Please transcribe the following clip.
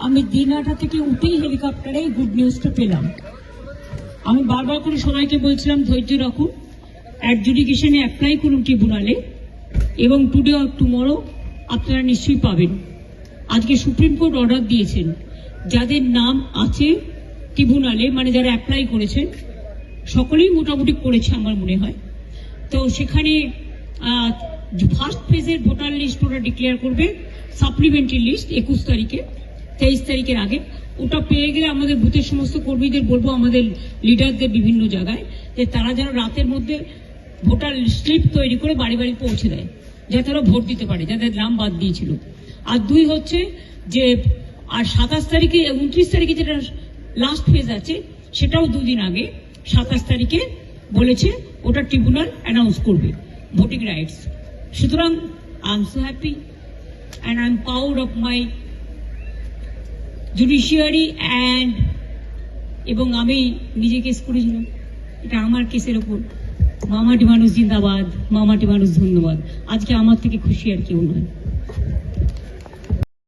আমি দিনহাটা থেকে উঠেই হেলিকপ্টারে গুড নিউজটা পেলাম। আমি বারবার করে সবাইকে বলছিলাম ধৈর্য রাখুন, অ্যাডজুডিকেশনে অ্যাপ্লাই করুন ট্রিব্যুনালে, এবং টুডে অর টুমরো আপনারা নিশ্চয়ই পাবেন। আজকে সুপ্রিম কোর্ট অর্ডার দিয়েছেন যাদের নাম আছে ট্রিব্যুনালে, মানে যারা অ্যাপ্লাই করেছেন সকলেই মোটামুটি করেছে আমার মনে হয়। তো সেখানে ফার্স্ট ফেজের ভোটার লিস্ট ওরা ডিক্লেয়ার করবে, সাপ্লিমেন্টারি লিস্ট 21 তারিখে, 23 তারিখের আগে। ওটা পেয়ে গেলে আমাদের বুথের সমস্ত কর্মীদের বলবো, আমাদের লিডারদের বিভিন্ন জায়গায়, যে তারা যেন রাতের মধ্যে ভোটার স্লিপ তৈরি করে বাড়ি বাড়ি পৌঁছে দেয়, যাতে তারা ভোট দিতে পারে যাদের নাম বাদ দিয়েছিল। আর 2 হচ্ছে যে আর 27 তারিখে 29 তারিখে যেটা লাস্ট ফেজ আছে, সেটাও 2 দিন আগে 27 তারিখে বলেছে ওটা ট্রিব্যুনাল অ্যানাউন্স করবে ভোটিং রাইটস। সুতরাং I am so happy and I am proud of my judiciary and, এবং আমি নিজে কেস করেছিলাম, এটা আমার কেসের ওপর। মামাটি মানুষ জিন্দাবাদ, মামাটি মানুষ ধন্যবাদ। আজকে আমার থেকে খুশি আর কেউ নয়।